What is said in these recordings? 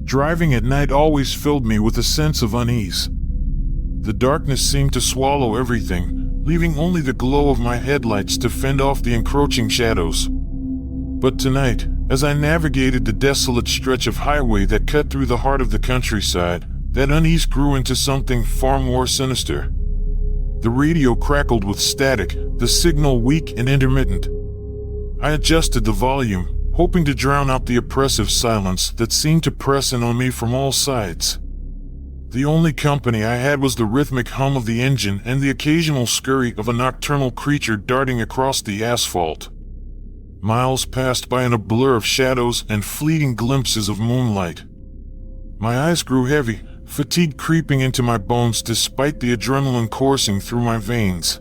Driving at night always filled me with a sense of unease. The darkness seemed to swallow everything, leaving only the glow of my headlights to fend off the encroaching shadows. But tonight, as I navigated the desolate stretch of highway that cut through the heart of the countryside, that unease grew into something far more sinister. The radio crackled with static, the signal weak and intermittent. I adjusted the volume, hoping to drown out the oppressive silence that seemed to press in on me from all sides. The only company I had was the rhythmic hum of the engine and the occasional scurry of a nocturnal creature darting across the asphalt. Miles passed by in a blur of shadows and fleeting glimpses of moonlight. My eyes grew heavy, fatigue creeping into my bones despite the adrenaline coursing through my veins.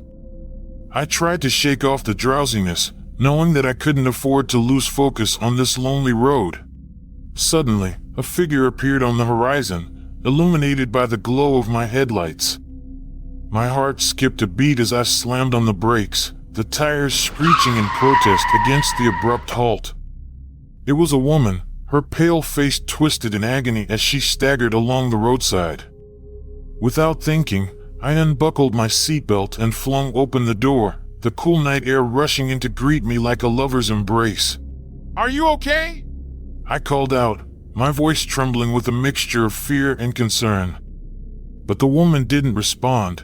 I tried to shake off the drowsiness, knowing that I couldn't afford to lose focus on this lonely road. Suddenly, a figure appeared on the horizon, illuminated by the glow of my headlights. My heart skipped a beat as I slammed on the brakes, the tires screeching in protest against the abrupt halt. It was a woman, her pale face twisted in agony as she staggered along the roadside. Without thinking, I unbuckled my seatbelt and flung open the door, the cool night air rushing in to greet me like a lover's embrace. "Are you okay?" I called out, my voice trembling with a mixture of fear and concern. But the woman didn't respond.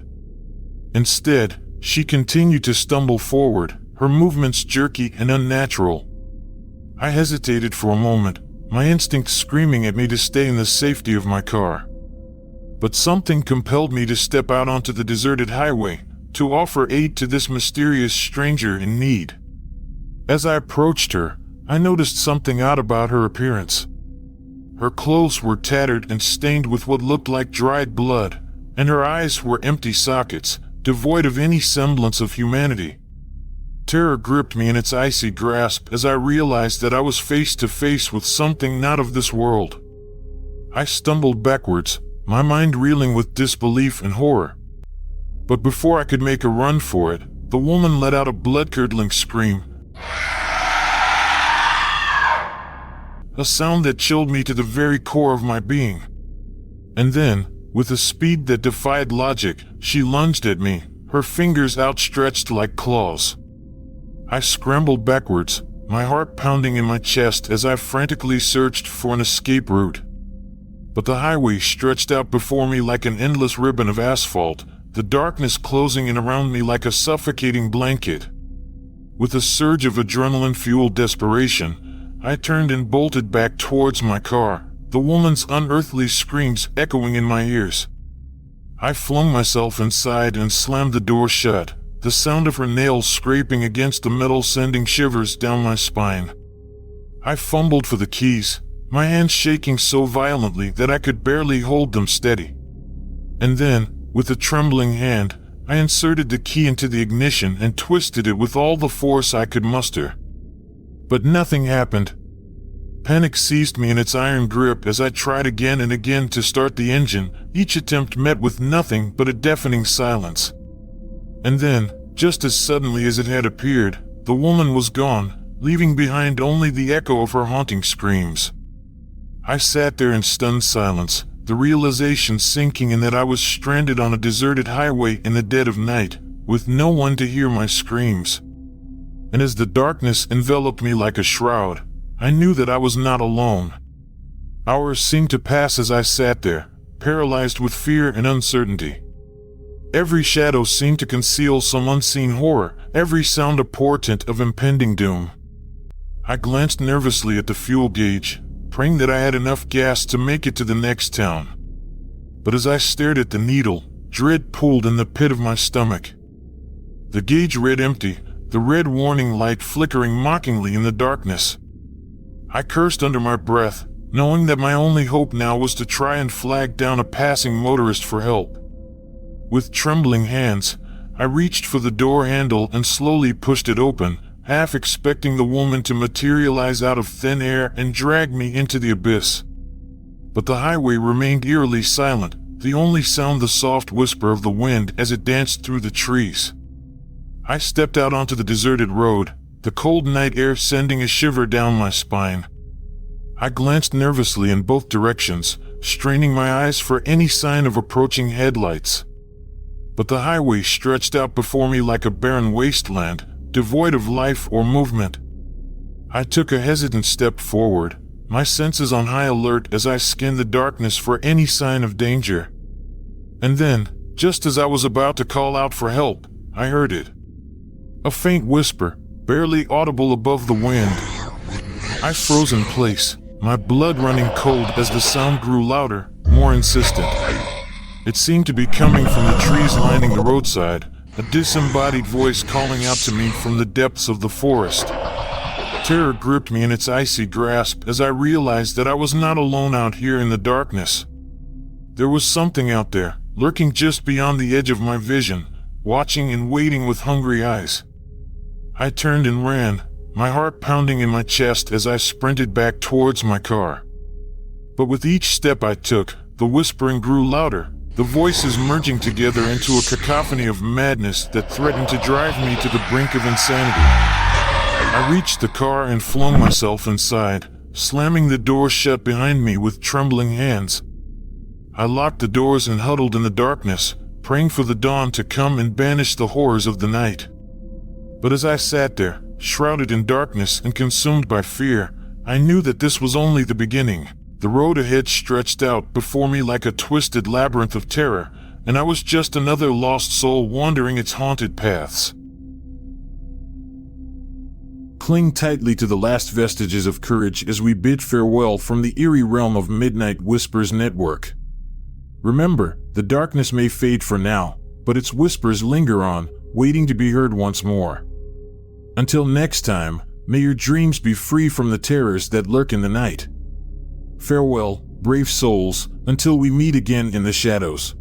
Instead, she continued to stumble forward, her movements jerky and unnatural. I hesitated for a moment, my instincts screaming at me to stay in the safety of my car. But something compelled me to step out onto the deserted highway, to offer aid to this mysterious stranger in need. As I approached her, I noticed something odd about her appearance. Her clothes were tattered and stained with what looked like dried blood, and her eyes were empty sockets, devoid of any semblance of humanity. Terror gripped me in its icy grasp as I realized that I was face to face with something not of this world. I stumbled backwards, my mind reeling with disbelief and horror. But before I could make a run for it, the woman let out a blood-curdling scream. A sound that chilled me to the very core of my being. And then, with a speed that defied logic, she lunged at me, her fingers outstretched like claws. I scrambled backwards, my heart pounding in my chest as I frantically searched for an escape route. But the highway stretched out before me like an endless ribbon of asphalt, the darkness closing in around me like a suffocating blanket. With a surge of adrenaline-fueled desperation, I turned and bolted back towards my car, the woman's unearthly screams echoing in my ears. I flung myself inside and slammed the door shut, the sound of her nails scraping against the metal sending shivers down my spine. I fumbled for the keys, my hands shaking so violently that I could barely hold them steady. And then, with a trembling hand, I inserted the key into the ignition and twisted it with all the force I could muster. But nothing happened. Panic seized me in its iron grip as I tried again and again to start the engine, each attempt met with nothing but a deafening silence. And then, just as suddenly as it had appeared, the woman was gone, leaving behind only the echo of her haunting screams. I sat there in stunned silence, the realization sinking in that I was stranded on a deserted highway in the dead of night, with no one to hear my screams. And as the darkness enveloped me like a shroud, I knew that I was not alone. Hours seemed to pass as I sat there, paralyzed with fear and uncertainty. Every shadow seemed to conceal some unseen horror, every sound a portent of impending doom. I glanced nervously at the fuel gauge, praying that I had enough gas to make it to the next town. But as I stared at the needle, dread pulled in the pit of my stomach. The gauge read empty, the red warning light flickering mockingly in the darkness. I cursed under my breath, knowing that my only hope now was to try and flag down a passing motorist for help. With trembling hands, I reached for the door handle and slowly pushed it open, half expecting the woman to materialize out of thin air and drag me into the abyss. But the highway remained eerily silent, the only sound the soft whisper of the wind as it danced through the trees. I stepped out onto the deserted road, the cold night air sending a shiver down my spine. I glanced nervously in both directions, straining my eyes for any sign of approaching headlights. But the highway stretched out before me like a barren wasteland, devoid of life or movement. I took a hesitant step forward, my senses on high alert as I scanned the darkness for any sign of danger. And then, just as I was about to call out for help, I heard it. A faint whisper, barely audible above the wind. I froze in place, my blood running cold as the sound grew louder, more insistent. It seemed to be coming from the trees lining the roadside, a disembodied voice calling out to me from the depths of the forest. Terror gripped me in its icy grasp as I realized that I was not alone out here in the darkness. There was something out there, lurking just beyond the edge of my vision, watching and waiting with hungry eyes. I turned and ran, my heart pounding in my chest as I sprinted back towards my car. But with each step I took, the whispering grew louder, the voices merging together into a cacophony of madness that threatened to drive me to the brink of insanity. I reached the car and flung myself inside, slamming the door shut behind me with trembling hands. I locked the doors and huddled in the darkness, praying for the dawn to come and banish the horrors of the night. But as I sat there, shrouded in darkness and consumed by fear, I knew that this was only the beginning. The road ahead stretched out before me like a twisted labyrinth of terror, and I was just another lost soul wandering its haunted paths. Cling tightly to the last vestiges of courage as we bid farewell from the eerie realm of Midnight Whispers Network. Remember, the darkness may fade for now, but its whispers linger on, waiting to be heard once more. Until next time, may your dreams be free from the terrors that lurk in the night. Farewell, brave souls, until we meet again in the shadows.